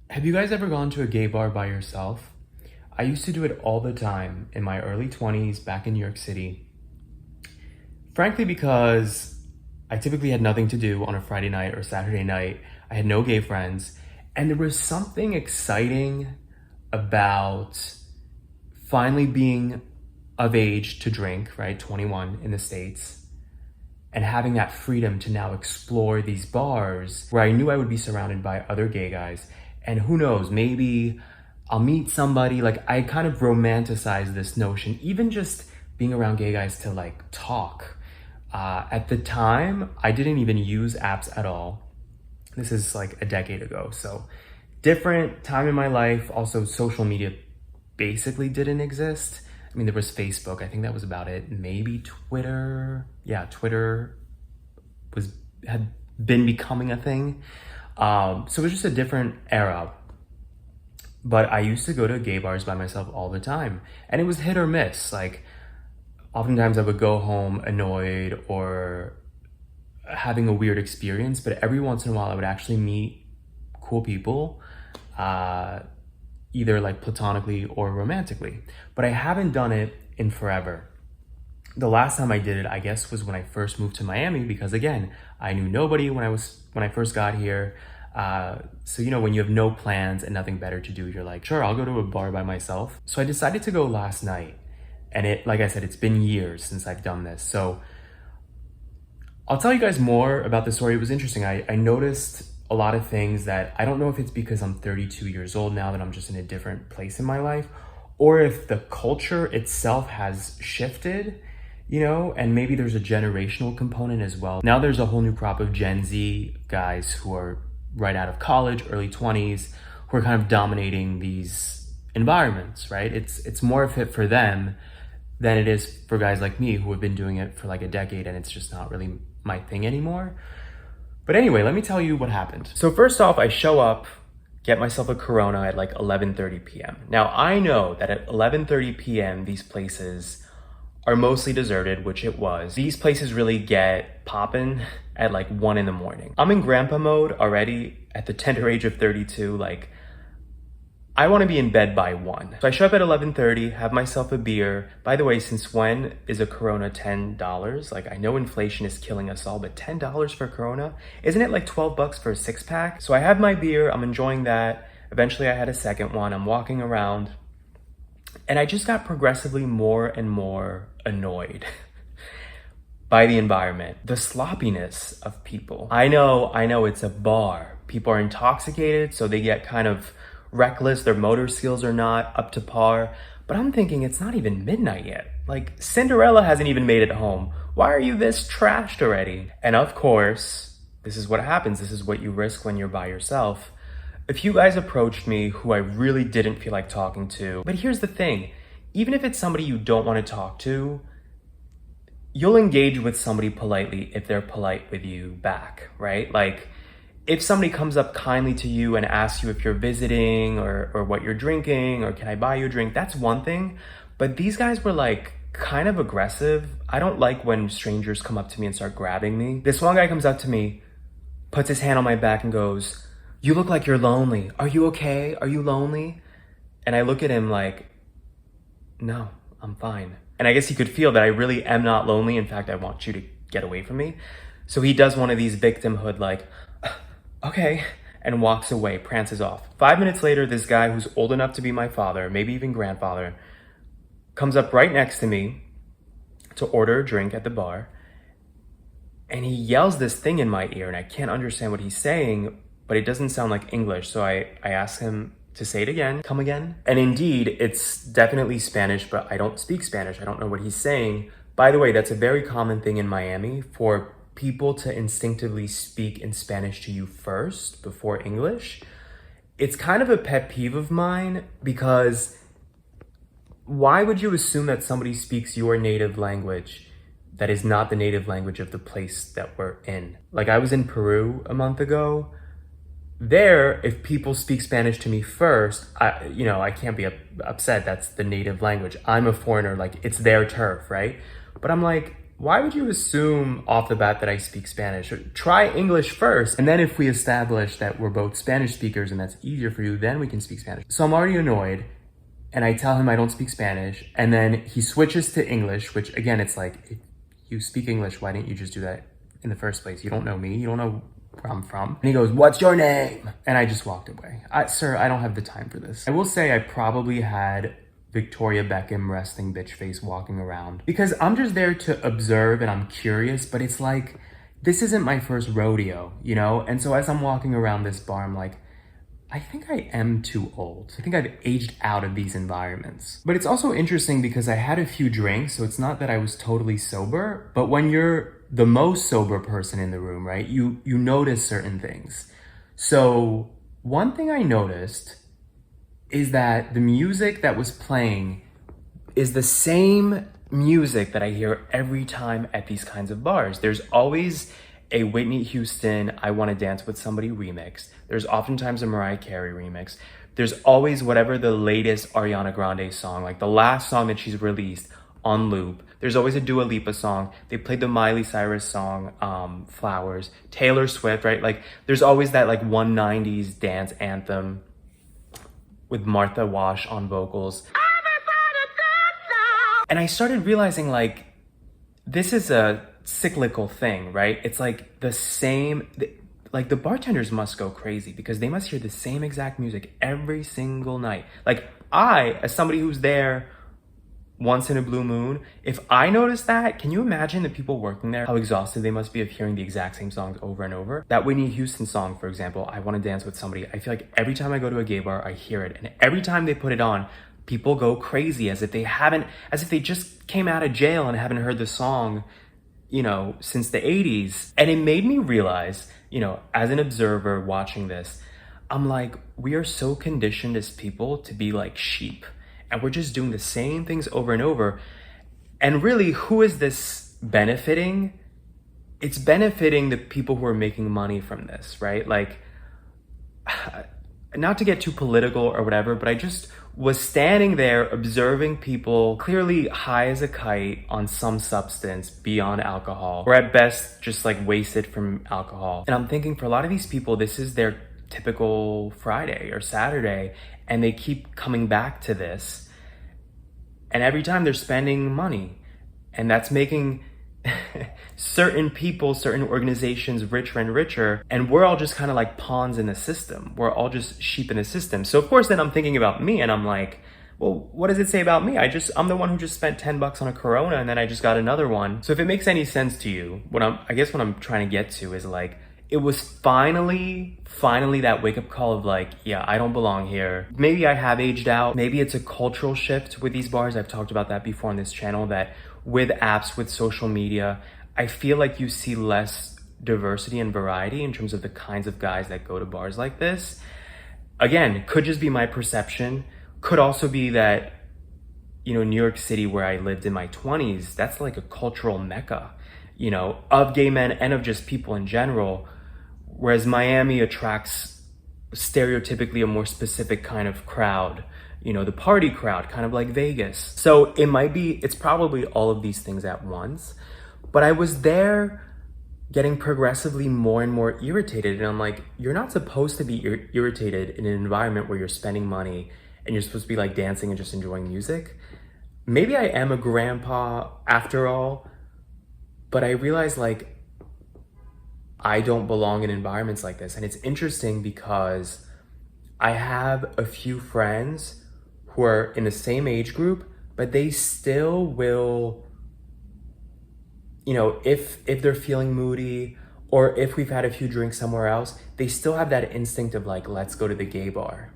Have you guys ever gone to a gay bar by yourself? I used to do it all the time in my early 20s back in New York City. Frankly, because I typically had nothing to do on a Friday night or Saturday night. I had no gay friends. And there was something exciting about finally being of age to drink, right? 21 in the States. And having that freedom to now explore these bars where I knew I would be surrounded by other gay guys. And who knows, maybe I'll meet somebody. Like, I kind of romanticize this notion, even just being around gay guys to like talk. At the time, I didn't even use apps at all. This is like a decade ago. So different time in my life. Also, social media basically didn't exist. I mean, there was Facebook. I think that was about it. Maybe Twitter. Yeah, Twitter had been becoming a thing. So it was just a different era. But I used to go to gay bars by myself all the time. And it was hit or miss. Like, oftentimes I would go home annoyed or having a weird experience. But every once in a while, I would actually meet cool people. Either like platonically or romantically. But I haven't done it in forever. The last time I did it, I guess, was when I first moved to Miami, because again, I knew nobody when I first got here. So when you have no plans and nothing better to do, you're like, sure, I'll go to a bar by myself. So I decided to go last night. And like I said, it's been years since I've done this. So I'll tell you guys more about the story. It was interesting. I noticed a lot of things that I don't know if it's because I'm 32 years old now that I'm just in a different place in my life, or if the culture itself has shifted, and maybe there's a generational component as well. Now there's a whole new crop of Gen Z guys who are right out of college, early 20s, who are kind of dominating these environments, right? It's more fit for them than it is for guys like me who have been doing it for like a decade and it's just not really my thing anymore. But anyway, let me tell you what happened. So first off, I show up, get myself a Corona at like 11:30 p.m. Now I know that at 11:30 p.m. these places are mostly deserted, which it was. These places really get poppin' at like 1 in the morning. I'm in grandpa mode already at the tender age of 32. Like, I want to be in bed by 1. So I show up at 11:30, have myself a beer. By the way, since when is a Corona $10? Like, I know inflation is killing us all, but $10 for Corona? Isn't it like $12 for a 6-pack? So I have my beer, I'm enjoying that. Eventually I had a second one, I'm walking around. And I just got progressively more and more annoyed by the environment, the sloppiness of people. I know it's a bar. People are intoxicated, so they get kind of reckless, their motor skills are not up to par. But I'm thinking it's not even midnight yet. Like, Cinderella hasn't even made it home. Why are you this trashed already? And of course, this is what happens. This is what you risk when you're by yourself. A few guys approached me who I really didn't feel like talking to. But here's the thing, even if it's somebody you don't want to talk to, you'll engage with somebody politely if they're polite with you back, right? Like, if somebody comes up kindly to you and asks you if you're visiting or what you're drinking or can I buy you a drink, that's one thing. But these guys were like kind of aggressive. I don't like when strangers come up to me and start grabbing me. This one guy comes up to me, puts his hand on my back and goes, "You look like you're lonely. Are you okay? Are you lonely?" And I look at him like, no, I'm fine. And I guess he could feel that I really am not lonely. In fact, I want you to get away from me. So he does one of these victimhood like, okay, and walks away, prances off. 5 minutes later, this guy who's old enough to be my father, maybe even grandfather, comes up right next to me to order a drink at the bar. And he yells this thing in my ear and I can't understand what he's saying, but it doesn't sound like English. So I ask him to say it again, come again. And indeed, it's definitely Spanish, but I don't speak Spanish. I don't know what he's saying. By the way, that's a very common thing in Miami for people to instinctively speak in Spanish to you first before English. It's kind of a pet peeve of mine because why would you assume that somebody speaks your native language that is not the native language of the place that we're in? Like, I was in Peru a month ago. There, if people speak Spanish to me first, I can't be upset. That's the native language. I'm a foreigner, like, it's their turf, right? But I'm like, why would you assume off the bat that I speak Spanish? Try English first, and then if we establish that we're both Spanish speakers and that's easier for you, then we can speak Spanish. So I'm already annoyed, and I tell him I don't speak Spanish, and then he switches to English, which again, it's like, if you speak English, why didn't you just do that in the first place? You don't know me, you don't know where I'm from. And he goes, "What's your name?" And I just walked away. Sir, I don't have the time for this. I will say I probably had Victoria Beckham resting bitch face walking around because I'm just there to observe and I'm curious, but it's like, this isn't my first rodeo, you know? And so as I'm walking around this bar, I'm like, I think I am too old. I think I've aged out of these environments. But it's also interesting because I had a few drinks, so it's not that I was totally sober, but when you're the most sober person in the room, right, you notice certain things. So one thing I noticed is that the music that was playing is the same music that I hear every time at these kinds of bars. There's always a Whitney Houston "I Want to Dance with Somebody" remix. There's oftentimes a Mariah Carey remix. There's always whatever the latest Ariana Grande song, like the last song that she's released, on loop. There's always a Dua Lipa song. They played the Miley Cyrus song, Flowers. Taylor Swift, right? Like there's always that like 190s dance anthem with Martha Wash on vocals. And I started realizing like, this is a cyclical thing, right? It's like the same, like the bartenders must go crazy because they must hear the same exact music every single night. Like I, as somebody who's there once in a blue moon, if I notice that, can you imagine the people working there, how exhausted they must be of hearing the exact same songs over and over? That Whitney Houston song, for example, "I Want to Dance with Somebody," I feel like every time I go to a gay bar, I hear it. And every time they put it on, people go crazy as if they just came out of jail and haven't heard the song, you know, since the 80s. And it made me realize, you know, as an observer watching this, I'm like, we are so conditioned as people to be like sheep. And we're just doing the same things over and over. And really, who is this benefiting? It's benefiting the people who are making money from this, right? Like, not to get too political or whatever, but I just was standing there observing people clearly high as a kite on some substance beyond alcohol, or at best just like wasted from alcohol. And I'm thinking, for a lot of these people, this is their typical Friday or Saturday, and they keep coming back to this. And every time they're spending money, and that's making certain people, certain organizations richer and richer, and we're all just kind of like pawns in the system. We're all just sheep in the system. So of course then I'm thinking about me, and I'm like, well, what does it say about me? I'm the one who just spent $10 on a Corona, and then I just got another one. So if it makes any sense to you, what I'm trying to get to is like, it was finally that wake-up call of like, yeah, I don't belong here. Maybe I have aged out. Maybe it's a cultural shift with these bars. I've talked about that before on this channel, that with apps, with social media, I feel like you see less diversity and variety in terms of the kinds of guys that go to bars like this. Again, could just be my perception. Could also be that, you know, New York City, where I lived in my 20s, that's like a cultural mecca, you know, of gay men and of just people in general. Whereas Miami attracts stereotypically a more specific kind of crowd, you know, the party crowd, kind of like Vegas. So it's probably all of these things at once. But I was there getting progressively more and more irritated. And I'm like, you're not supposed to be irritated in an environment where you're spending money and you're supposed to be like dancing and just enjoying music. Maybe I am a grandpa after all, but I realized like, I don't belong in environments like this. And it's interesting because I have a few friends who are in the same age group, but they still will, you know, if they're feeling moody or if we've had a few drinks somewhere else, they still have that instinct of like, let's go to the gay bar.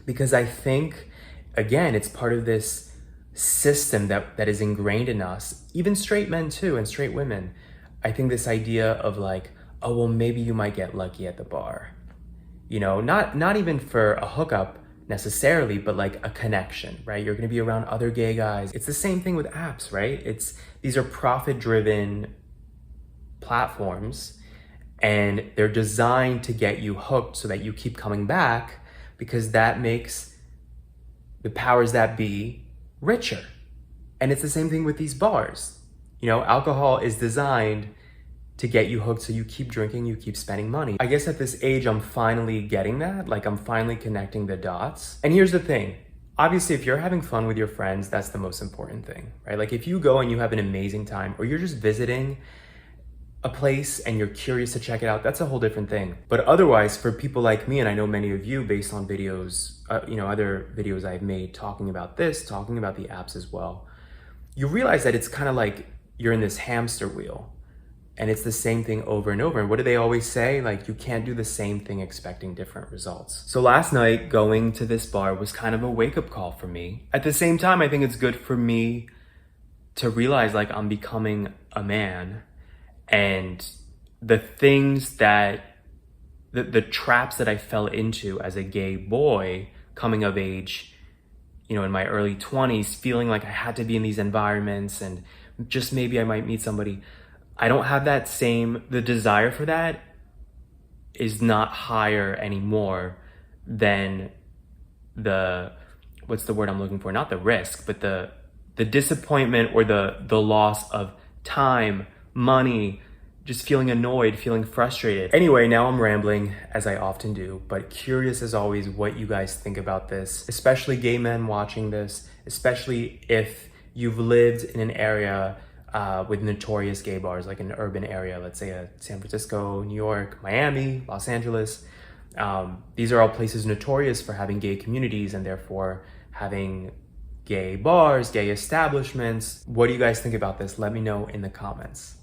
Because I think, again, it's part of this system that is ingrained in us, even straight men too, and straight women. I think this idea of like, oh, well, maybe you might get lucky at the bar. You know, not even for a hookup necessarily, but like a connection, right? You're gonna be around other gay guys. It's the same thing with apps, right? These are profit-driven platforms, and they're designed to get you hooked so that you keep coming back, because that makes the powers that be richer. And it's the same thing with these bars. You know, alcohol is designed to get you hooked, so you keep drinking, you keep spending money. I guess at this age, I'm finally getting that. Like, I'm finally connecting the dots. And here's the thing. Obviously, if you're having fun with your friends, that's the most important thing, right? Like, if you go and you have an amazing time, or you're just visiting a place and you're curious to check it out, that's a whole different thing. But otherwise, for people like me, and I know many of you based on videos, other videos I've made talking about this, talking about the apps as well, you realize that it's kind of like you're in this hamster wheel. And it's the same thing over and over. And what do they always say? Like, you can't do the same thing expecting different results. So last night, going to this bar was kind of a wake-up call for me. At the same time, I think it's good for me to realize, like, I'm becoming a man, and the things that, the traps that I fell into as a gay boy coming of age, you know, in my early 20s, feeling like I had to be in these environments and just maybe I might meet somebody. I don't have that the desire for that is not higher anymore than what's the word I'm looking for? Not the risk, but the disappointment or the loss of time, money, just feeling annoyed, feeling frustrated. Anyway, now I'm rambling, as I often do, but curious as always what you guys think about this, especially gay men watching this, especially if you've lived in an area with notorious gay bars, like an urban area, let's say San Francisco, New York, Miami, Los Angeles. These are all places notorious for having gay communities and therefore having gay bars, gay establishments. What do you guys think about this? Let me know in the comments.